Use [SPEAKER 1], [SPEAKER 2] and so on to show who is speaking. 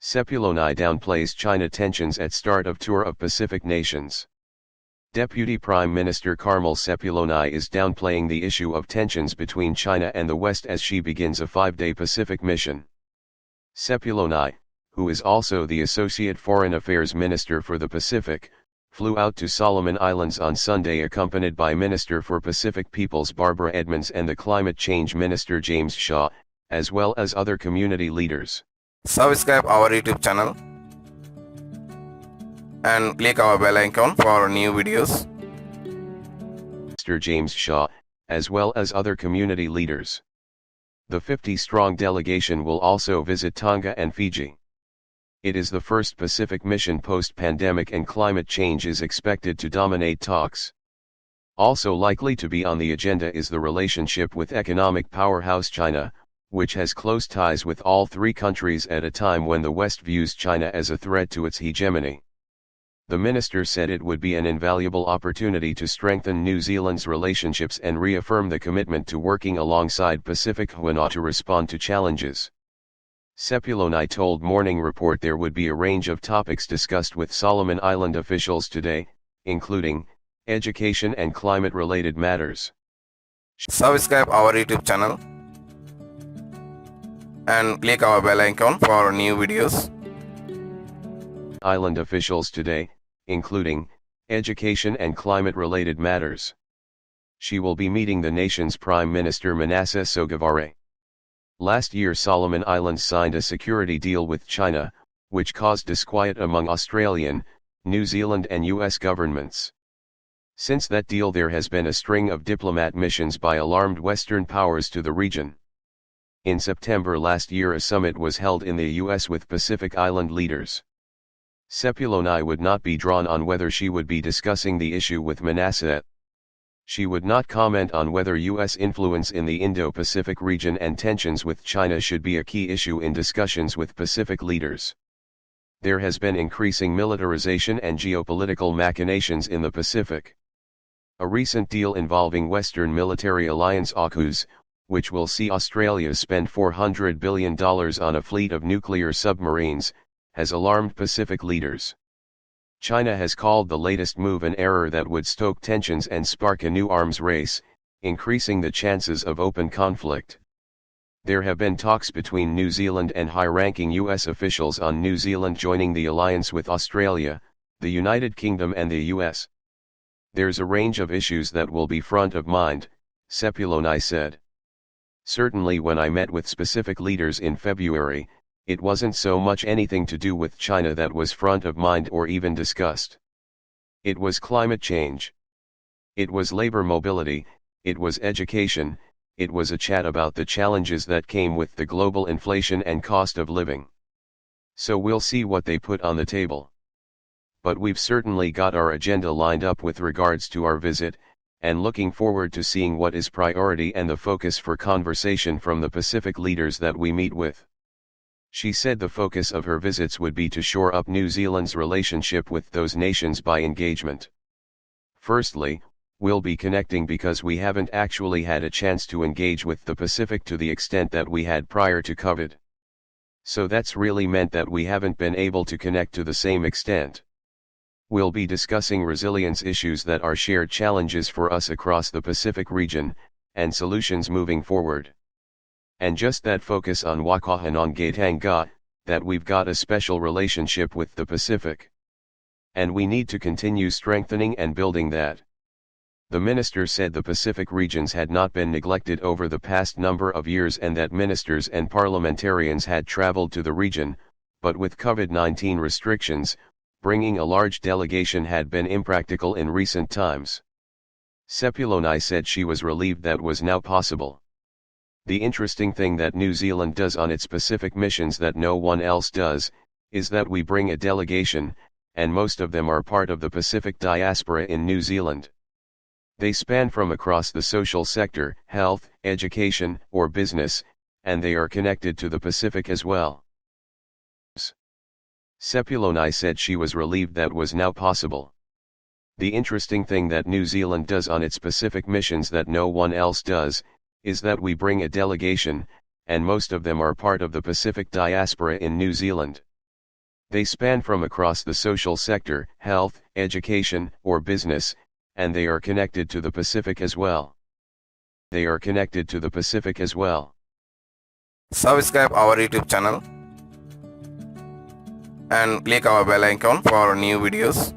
[SPEAKER 1] Sepuloni downplays China tensions at start of tour of Pacific nations. Deputy Prime Minister Carmel Sepuloni is downplaying the issue of tensions between China and the West as she begins a 5-day Pacific mission. Sepuloni, who is also the Associate Foreign Affairs Minister for the Pacific, flew out to Solomon Islands on Sunday accompanied by Minister for Pacific Peoples Barbara Edmonds and the Climate Change Minister James Shaw, as well as other community leaders.
[SPEAKER 2] Subscribe our YouTube channel and click our bell icon for new videos.
[SPEAKER 1] Mr. James Shaw, as well as other community leaders. The 50-strong delegation will also visit Tonga and Fiji. It is the first Pacific mission post-pandemic and climate change is expected to dominate talks. Also likely to be on the agenda is the relationship with economic powerhouse China, which has close ties with all three countries at a time when the West views China as a threat to its hegemony. The minister said it would be an invaluable opportunity to strengthen New Zealand's relationships and reaffirm the commitment to working alongside Pacific Huana to respond to challenges. Sepuloni told Morning Report there would be a range of topics discussed with Solomon Island officials today, including education and climate-related matters.
[SPEAKER 2] Subscribe our YouTube channel and click our bell icon for new videos.
[SPEAKER 1] Island officials today, including education and climate-related matters. She will be meeting the nation's Prime Minister Manasseh Sogavare. Last year Solomon Islands signed a security deal with China, which caused disquiet among Australian, New Zealand and US governments. Since that deal there has been a string of diplomat missions by alarmed Western powers to the region. In September last year a summit was held in the US with Pacific Island leaders. Sepuloni would not be drawn on whether she would be discussing the issue with Manasseh. She would not comment on whether US influence in the Indo-Pacific region and tensions with China should be a key issue in discussions with Pacific leaders. There has been increasing militarization and geopolitical machinations in the Pacific. A recent deal involving Western military alliance AUKUS, which will see Australia spend $400 billion on a fleet of nuclear submarines, has alarmed Pacific leaders. China has called the latest move an error that would stoke tensions and spark a new arms race, increasing the chances of open conflict. There have been talks between New Zealand and high-ranking US officials on New Zealand joining the alliance with Australia, the United Kingdom and the US. There's a range of issues that will be front of mind, Sepuloni said. Certainly when I met with specific leaders in February, it wasn't so much anything to do with China that was front of mind or even discussed. It was climate change. It was labor mobility, it was education, it was a chat about the challenges that came with the global inflation and cost of living. So we'll see what they put on the table. But we've certainly got our agenda lined up with regards to our visit, and looking forward to seeing what is priority and the focus for conversation from the Pacific leaders that we meet with. She said the focus of her visits would be to shore up New Zealand's relationship with those nations by engagement. Firstly, we'll be connecting because we haven't actually had a chance to engage with the Pacific to the extent that we had prior to COVID. So that's really meant that we haven't been able to connect to the same extent. We'll be discussing resilience issues that are shared challenges for us across the Pacific region, and solutions moving forward. And just that focus on Wakahanongatanga, that we've got a special relationship with the Pacific. And we need to continue strengthening and building that. The minister said the Pacific regions had not been neglected over the past number of years and that ministers and parliamentarians had traveled to the region, but with COVID-19 restrictions, bringing a large delegation had been impractical in recent times. Sepuloni said she was relieved that was now possible. The interesting thing that New Zealand does on its Pacific missions that no one else does, is that we bring a delegation, and most of them are part of the Pacific diaspora in New Zealand. They span from across the social sector, health, education, or business, and they are connected to the Pacific as well. Sepuloni said she was relieved that was now possible. The interesting thing that New Zealand does on its Pacific missions that no one else does, is that we bring a delegation, and most of them are part of the Pacific diaspora in New Zealand. They span from across the social sector, health, education, or business, and they are connected to the Pacific as well. They are connected to the Pacific as well.
[SPEAKER 2] Subscribe our YouTube channel and click our bell icon for new videos.